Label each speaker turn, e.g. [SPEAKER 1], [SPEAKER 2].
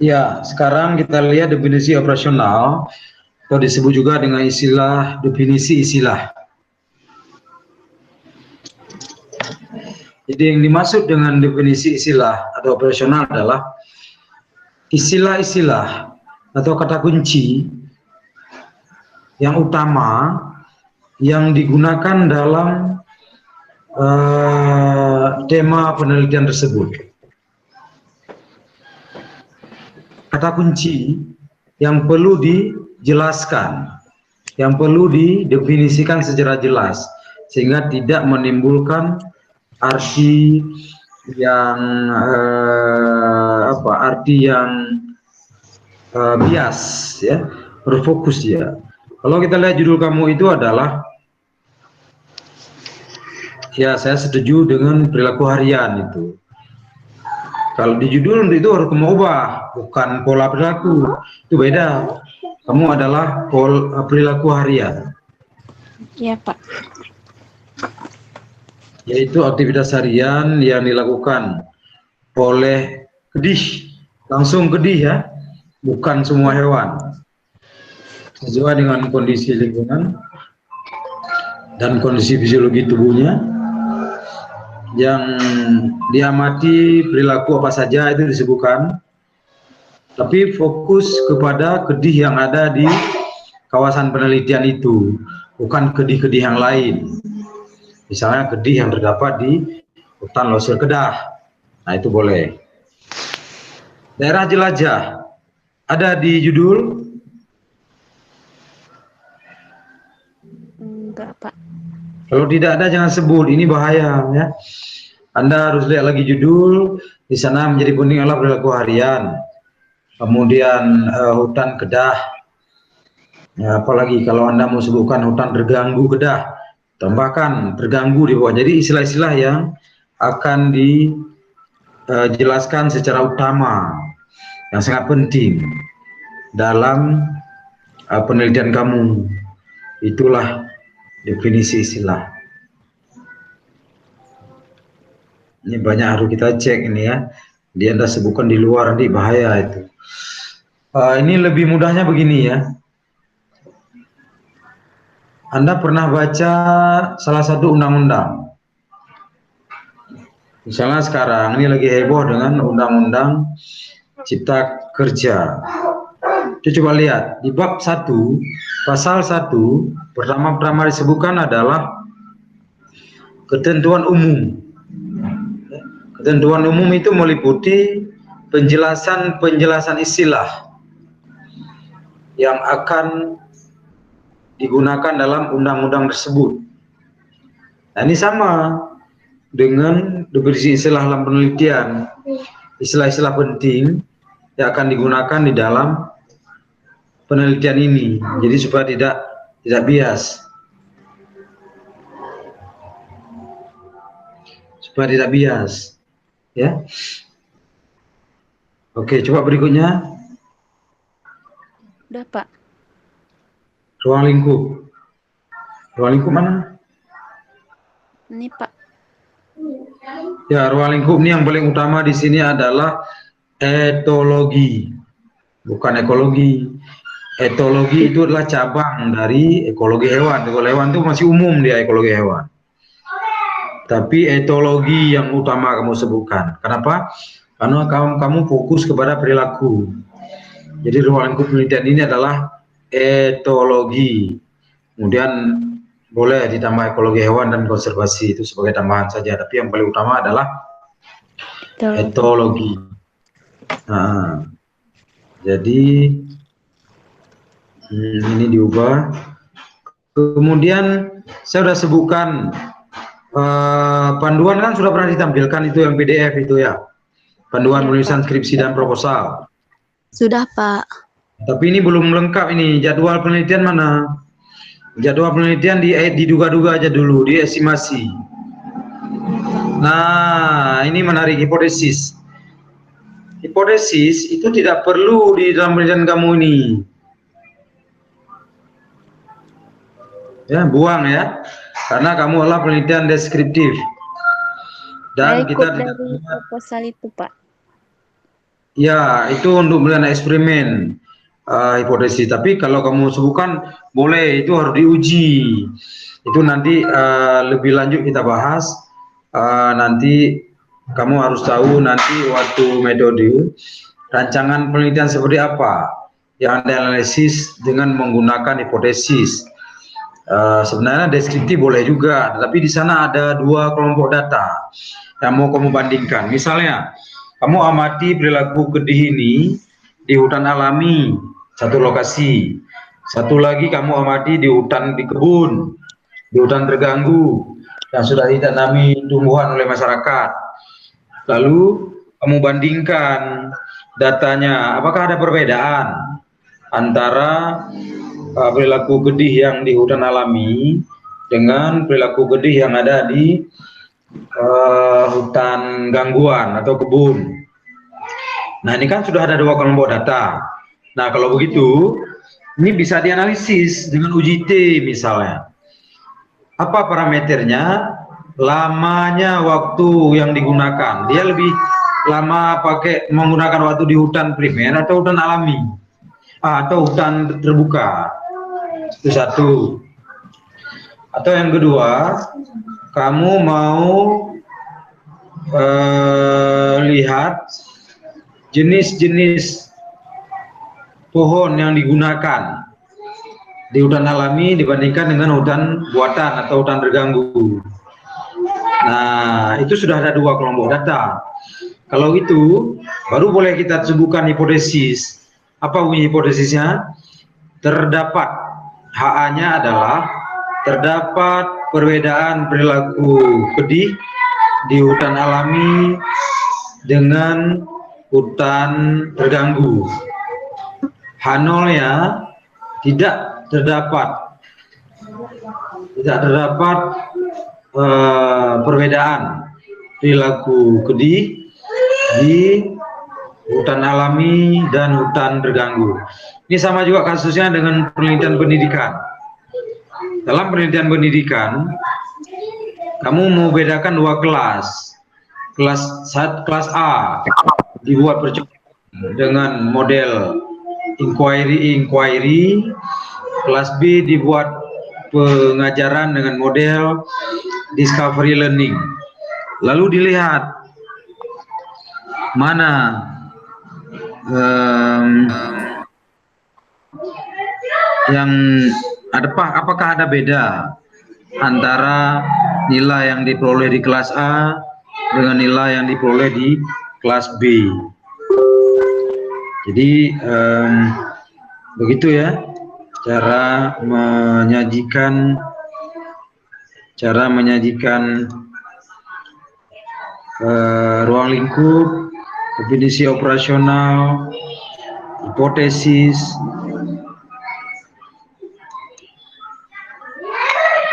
[SPEAKER 1] Ya, sekarang kita lihat definisi operasional atau disebut juga dengan istilah definisi istilah. Jadi yang dimaksud dengan definisi istilah atau operasional adalah istilah-istilah atau kata kunci yang utama yang digunakan dalam tema penelitian tersebut. Kata kunci yang perlu dijelaskan, yang perlu didefinisikan secara jelas, sehingga tidak menimbulkan arti yang bias, ya, berfokus ya. Kalau kita lihat judul kamu itu adalah, ya saya setuju dengan perilaku harian itu. Kalau di judul itu harus kamu ubah, bukan pola perilaku, itu beda. Kamu adalah perilaku harian,
[SPEAKER 2] Iya, Pak.
[SPEAKER 1] yaitu aktivitas harian yang dilakukan oleh kedih, langsung kedih ya, bukan semua hewan, sesuai dengan kondisi lingkungan dan kondisi fisiologi tubuhnya. Yang diamati perilaku apa saja itu disebutkan, tapi fokus kepada kedih yang ada di kawasan penelitian itu, bukan kedih-kedih yang lain. Misalnya kedih yang terdapat di hutan Losir Kedah, nah itu boleh. Daerah jelajah ada di judul?
[SPEAKER 2] Enggak, Pak.
[SPEAKER 1] Kalau tidak ada jangan sebut, ini bahaya ya. Anda harus lihat lagi judul, di sana menjadi penting adalah perilaku harian. Kemudian hutan Kedah, ya, apalagi kalau Anda mau sebutkan hutan terganggu Kedah, tambahkan terganggu di bawah. Jadi istilah-istilah yang akan dijelaskan secara utama, yang sangat penting dalam penelitian kamu. Itulah definisi istilah. Ini banyak harus kita cek ini ya. Dia Anda sebutkan di luar nanti bahaya itu. Ini lebih mudahnya begini ya. Anda pernah baca salah satu undang-undang. Misalnya sekarang ini lagi heboh dengan undang-undang Cipta Kerja. Coba lihat di bab 1, pasal 1, pertama-tama disebutkan adalah ketentuan umum. Ketentuan umum itu meliputi penjelasan istilah yang akan digunakan dalam undang-undang tersebut. Nah, ini sama dengan definisi istilah dalam penelitian. Istilah-istilah penting yang akan digunakan di dalam penelitian ini. Jadi supaya tidak bias. Supaya tidak bias. Ya. Oke, coba berikutnya.
[SPEAKER 2] Udah, Pak.
[SPEAKER 1] Ruang lingkup. Ruang lingkup mana?
[SPEAKER 2] Ini, Pak.
[SPEAKER 1] Ya, ruang lingkup ini yang paling utama di sini adalah etologi, bukan ekologi. Etologi itu adalah cabang dari ekologi hewan. Ekologi hewan itu masih umum dia, ekologi hewan. Tapi etologi yang utama kamu sebutkan. Kenapa? Karena kamu fokus kepada perilaku. Jadi ruang lingkup penelitian ini adalah etologi. Kemudian boleh ditambah ekologi hewan dan konservasi, itu sebagai tambahan saja. Tapi yang paling utama adalah etologi. Nah, jadi ini diubah. Kemudian saya sudah sebutkan panduan kan sudah pernah ditampilkan itu yang PDF itu ya. Panduan penulisan skripsi dan proposal.
[SPEAKER 2] Sudah, Pak.
[SPEAKER 1] Tapi ini belum lengkap ini. Jadwal penelitian mana? Jadwal penelitian diduga-duga aja dulu, diestimasi. Nah, ini menarik, hipotesis. Hipotesis itu tidak perlu di dalam penelitian kamu ini. Ya, buang ya. Karena kamu adalah penelitian deskriptif. Dan
[SPEAKER 2] Saya ikut
[SPEAKER 1] kita
[SPEAKER 2] dari proposal itu, Pak.
[SPEAKER 1] Ya, itu untuk melihat eksperimen hipotesis. Tapi kalau kamu sebutkan boleh, itu harus diuji. Itu nanti lebih lanjut kita bahas. Nanti kamu harus tahu nanti waktu metode rancangan penelitian seperti apa yang dianalisis dengan menggunakan hipotesis. Sebenarnya deskriptif boleh juga, tapi di sana ada dua kelompok data yang mau kamu bandingkan. Misalnya, kamu amati perilaku kedih ini di hutan alami, satu lokasi. Satu lagi kamu amati di hutan di kebun, di hutan terganggu, yang sudah ditanami tumbuhan oleh masyarakat. Lalu kamu bandingkan datanya, apakah ada perbedaan antara perilaku gedih yang di hutan alami dengan perilaku gedih yang ada di hutan gangguan atau kebun. Nah, ini kan sudah ada dua kelompok data. Nah, kalau begitu, ini bisa dianalisis dengan uji T misalnya. Apa parameternya? Lamanya waktu yang digunakan. Dia lebih lama pakai menggunakan waktu di hutan primer atau hutan alami? Atau hutan terbuka? Itu satu. Atau yang kedua, kamu mau lihat jenis-jenis pohon yang digunakan di hutan alami dibandingkan dengan hutan buatan atau hutan terganggu. Nah, itu sudah ada dua kelompok data. Kalau itu, baru boleh kita sebutkan hipotesis. Apa bunyi hipotesisnya? Terdapat, HA-nya adalah terdapat perbedaan perilaku pedih di hutan alami dengan hutan terganggu. H0-nya tidak terdapat perbedaan perilaku kedih di hutan alami dan hutan terganggu. Ini sama juga kasusnya dengan penelitian pendidikan. Dalam penelitian pendidikan, kamu mau bedakan dua kelas. Kelas A dibuat percobaan dengan model inquiry, kelas B dibuat pengajaran dengan model discovery learning. Lalu dilihat mana yang apakah ada beda antara nilai yang diperoleh di kelas A dengan nilai yang diperoleh di kelas B. Jadi begitu ya cara menyajikan ruang lingkup, definisi operasional, hipotesis,